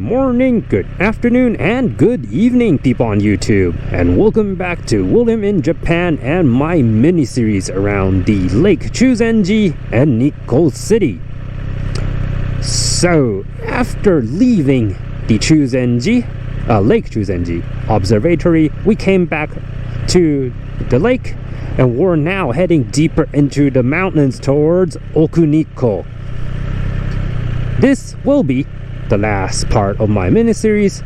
morning, good afternoon, and good evening, people on YouTube. And welcome back to William in Japan and my mini-series around the Lake Chuzenji and Nikko City. So, after leaving the Lake Chuzenji Observatory, we came back to the lake and we're now heading deeper into the mountains towards Oku-Nikko. This will be the last part of my mini-series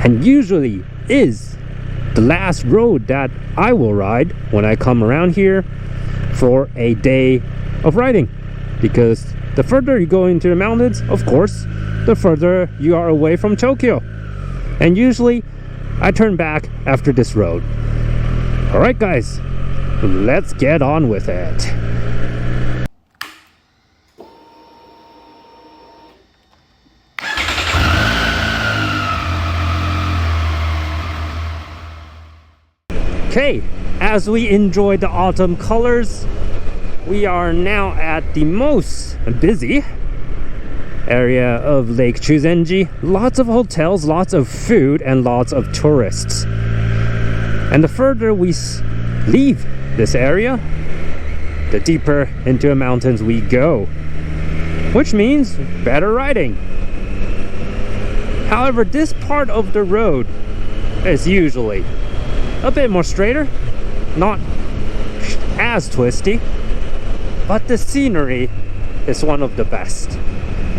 and usually is the last road that I will ride when I come around here for a day of riding, because the further you go into the mountains, of course, the further you are away from Tokyo, and usually I turn back after this road. Alright guys, let's get on with it. Okay, as we enjoy the autumn colors, we are now at the most busy area of Lake Chuzenji. Lots of hotels, lots of food, and lots of tourists. And the further we leave this area, the deeper into the mountains we go, which means better riding. However, this part of the road is usually a bit more straighter, not as twisty, but the scenery is one of the best,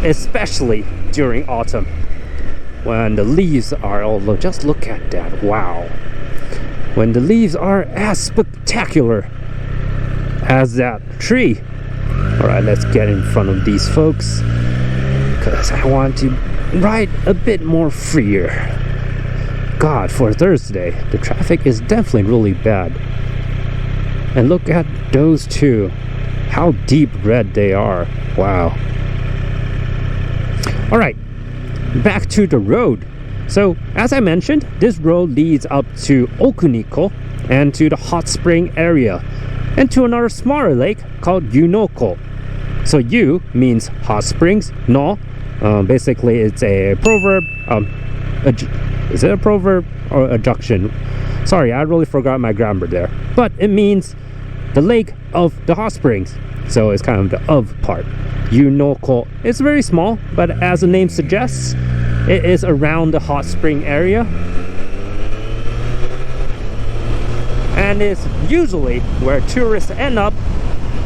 especially during autumn when the leaves are all, just look at that, wow, when the leaves are as spectacular as that tree. Alright, let's get in front of these folks because I want to ride a bit more freer. God, for Thursday, the traffic is definitely really bad. And look at those two. How deep red they are. Wow. Alright, back to the road. So, as I mentioned, this road leads up to Oku-Nikko and to the hot spring area, and to another smaller lake called Oku-Nikko. So, U means hot springs. No, basically it's a proverb. Is it a proverb or adjunction? Sorry, I really forgot my grammar there. But it means the lake of the hot springs. So it's kind of the of part. Oku-Nikko. It's very small, but as the name suggests, it is around the hot spring area. And it's usually where tourists end up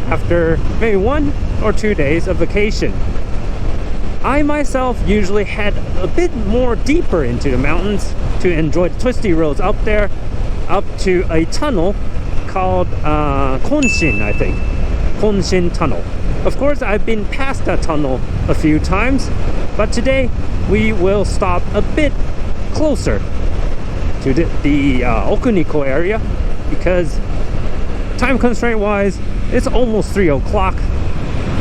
after maybe 1 or 2 days of vacation. I myself usually head a bit more deeper into the mountains to enjoy the twisty roads up there, up to a tunnel called Konshin, I think. Konshin Tunnel. Of course, I've been past that tunnel a few times, but today we will stop a bit closer to the Oku-Nikko area because time constraint wise, it's almost 3 o'clock.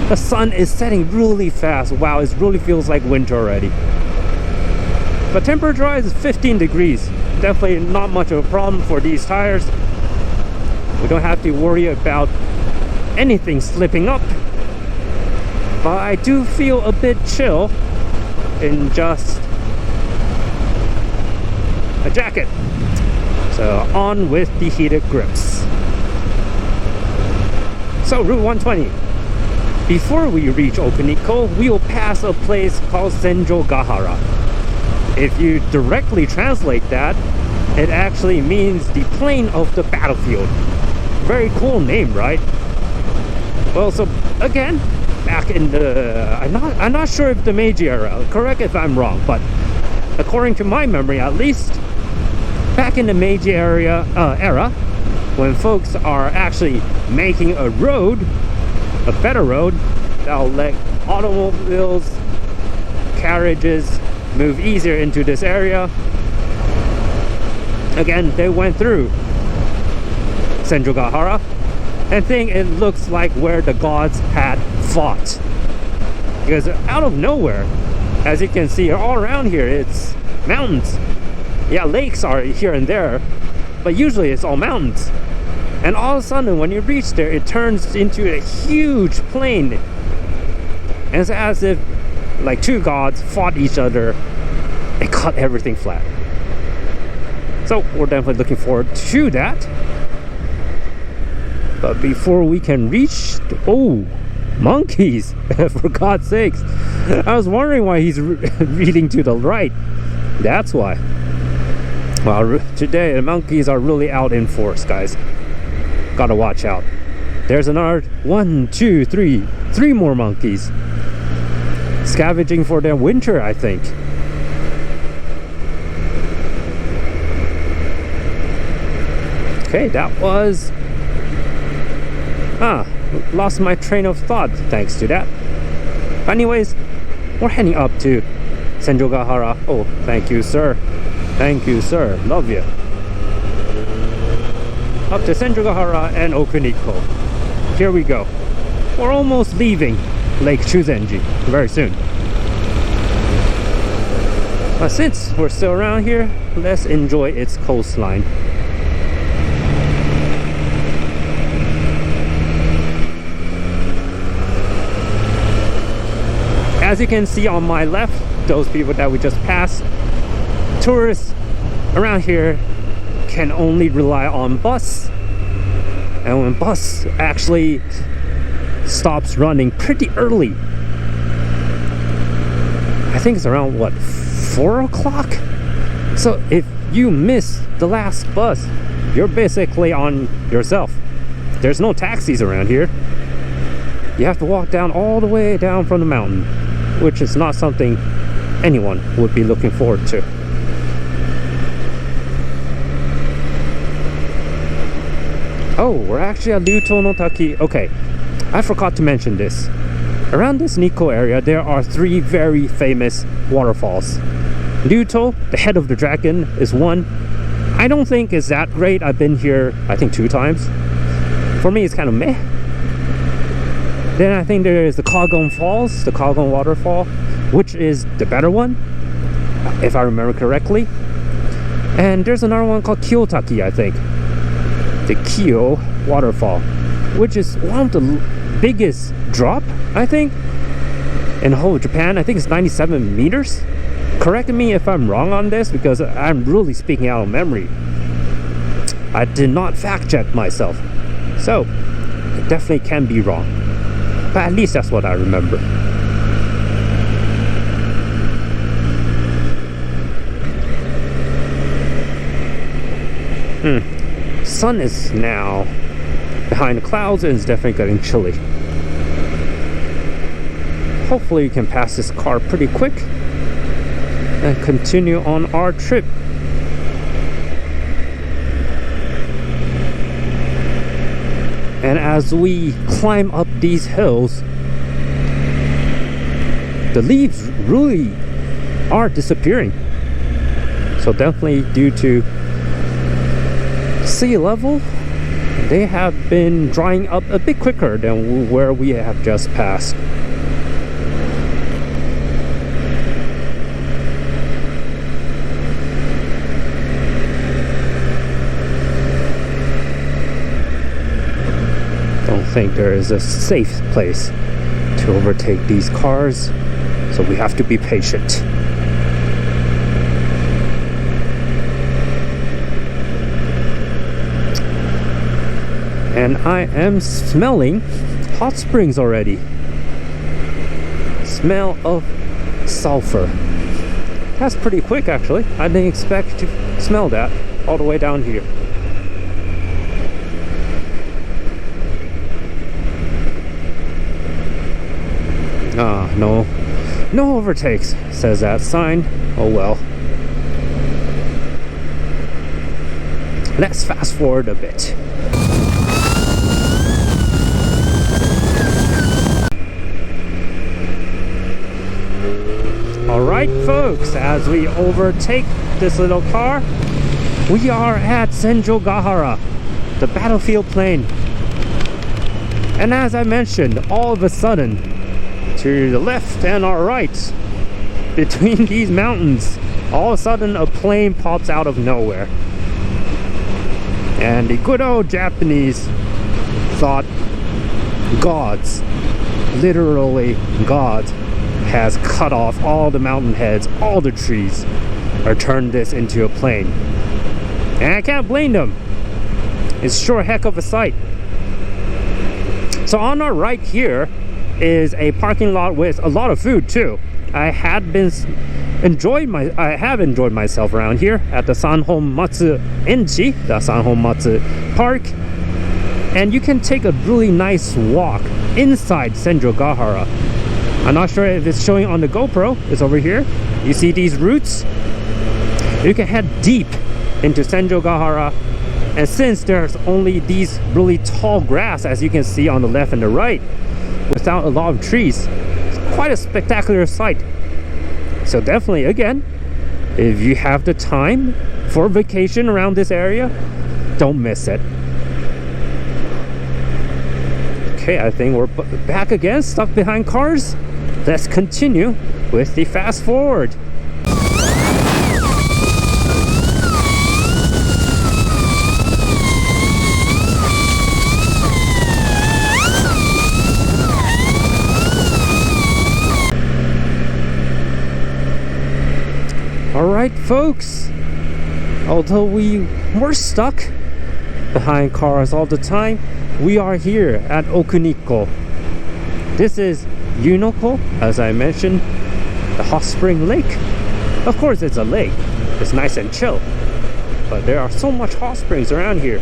The sun is setting really fast. Wow, it really feels like winter already. But temperature-wise is 15 degrees. Definitely not much of a problem for these tires. We don't have to worry about anything slipping up. But I do feel a bit chill in just a jacket. So on with the heated grips. So Route 120. Before we reach Oku-Nikko, we will pass a place called Senjogahara. If you directly translate that, it actually means the plain of the battlefield. Very cool name, right? Well, so again, back in the... I'm not sure if the Meiji era, correct if I'm wrong, but according to my memory at least, back in the Meiji era, when folks are actually making a road, a better road that'll let automobiles, carriages move easier into this area. Again, they went through Senjogahara and think it looks like where the gods had fought, because out of nowhere, as you can see all around here, it's mountains. Yeah, lakes are here and there, but usually it's all mountains. And all of a sudden, when you reach there, it turns into a huge plain. And it's as if like two gods fought each other cut everything flat. So we're definitely looking forward to that. But before we can reach, oh, monkeys! For God's sakes, I was wondering why he's reading to the right. That's why. Well, today the monkeys are really out in force, guys. Gotta watch out. There's another 1, 2, 3 more monkeys scavenging for their winter, I think. Okay, that was lost my train of thought thanks to that. But anyways, we're heading up to Senjogahara. Oh, thank you, sir. Thank you, sir. Love you. Up to Senjogahara and Oku-Nikko. Here we go. We're almost leaving Lake Chuzenji very soon. But since we're still around here, let's enjoy its coastline. As you can see on my left, those people that we just passed, tourists around here can only rely on bus. And when bus actually stops running pretty early, I think it's around what, 4 o'clock? So if you miss the last bus, you're basically on yourself. There's no taxis around here. You have to walk down all the way down from the mountain, which is not something anyone would be looking forward to. Oh, we're actually at Ryuto no Taki. Okay, I forgot to mention this. Around this Nikko area, there are 3 very famous waterfalls. Ryuto, the head of the dragon, is one. I don't think it's that great. I've been here, I think, 2 times. For me, it's kind of meh. Then I think there is the Kagon Falls, the Kagon Waterfall, which is the better one, if I remember correctly. And there's another one called Kiyotaki, I think. The Kiyo Waterfall, which is one of the biggest drop, I think, in the whole of Japan. I think it's 97 meters. Correct me if I'm wrong on this, because I'm really speaking out of memory. I did not fact check myself, so it definitely can be wrong. But at least that's what I remember. Sun is now behind the clouds and it's definitely getting chilly. Hopefully we can pass this car pretty quick and continue on our trip. And as we climb up these hills, the leaves really are disappearing. So definitely due to sea level, they have been drying up a bit quicker than where we have just passed. Don't think there is a safe place to overtake these cars, so we have to be patient. And I am smelling hot springs already. Smell of sulfur. That's pretty quick, actually. I didn't expect to smell that all the way down here. No overtakes, says that sign. Oh well. Let's fast forward a bit. Alright folks, as we overtake this little car, we are at Senjogahara, the battlefield plain. And as I mentioned, all of a sudden, to the left and our right, between these mountains, all of a sudden a plane pops out of nowhere. And the good old Japanese thought gods, literally gods, has cut off all the mountain heads, all the trees, or turn this into a plane. And I can't blame them. It's sure a heck of a sight. So on our right here is a parking lot with a lot of food too. I have enjoyed myself around here at the Sanhon-matsu Enchi, the Sanhon-matsu Park. And you can take a really nice walk inside Senjo-Gahara. I'm not sure if it's showing on the GoPro. It's over here. You see these roots? You can head deep into Senjo-Gahara. And since there's only these really tall grass, as you can see on the left and the right, without a lot of trees, it's quite a spectacular sight. So definitely, again, if you have the time for vacation around this area, don't miss it. Okay, I think we're back again, stuck behind cars. Let's continue with the fast forward. Alright folks, although we were stuck behind cars all the time, we are here at Oku-Nikko. This is Oku-Nikko, as I mentioned, the hot spring lake. Of course it's a lake, it's nice and chill, but there are so much hot springs around here,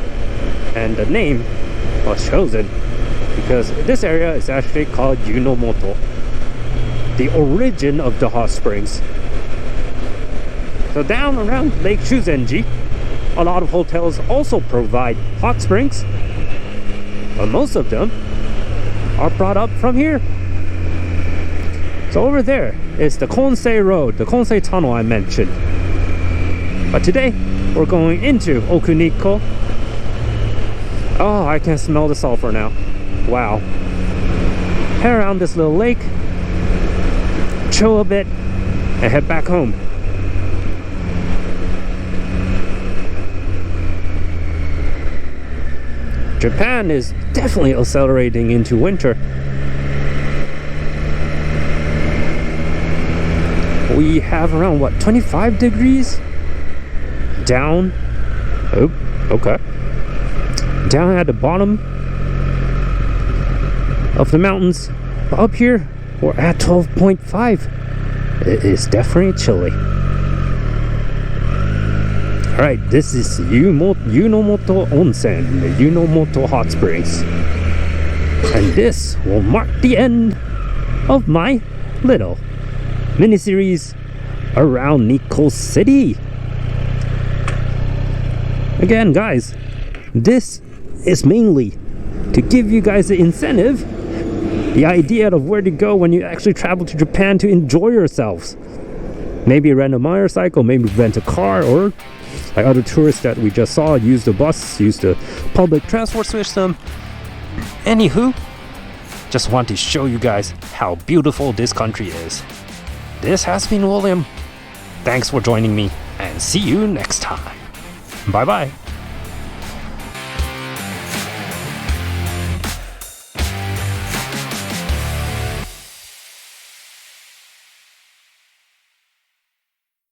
and the name was chosen because this area is actually called Yunomoto, the origin of the hot springs. So down around Lake Chuzenji, a lot of hotels also provide hot springs, but most of them are brought up from here. So over there is the Konsei Road, the Konsei Tunnel I mentioned. But today, we're going into Oku-Nikko. Oh, I can smell the sulfur now. Wow. Head around this little lake, chill a bit, and head back home. Japan is definitely accelerating into winter. We have around, what, 25 degrees? Down. Oh, okay. Down at the bottom of the mountains. But up here, we're at 12.5. It is definitely chilly. Alright, this is Yunomoto Onsen, the Yunomoto Hot Springs. And this will mark the end of my little mini-series around Nikko City. Again, guys, this is mainly to give you guys the incentive, the idea of where to go when you actually travel to Japan to enjoy yourselves. Maybe rent a motorcycle, maybe rent a car, or like other tourists that we just saw, use the bus, use the public transport system. Anywho, just want to show you guys how beautiful this country is. This has been William. Thanks for joining me, and see you next time. Bye bye.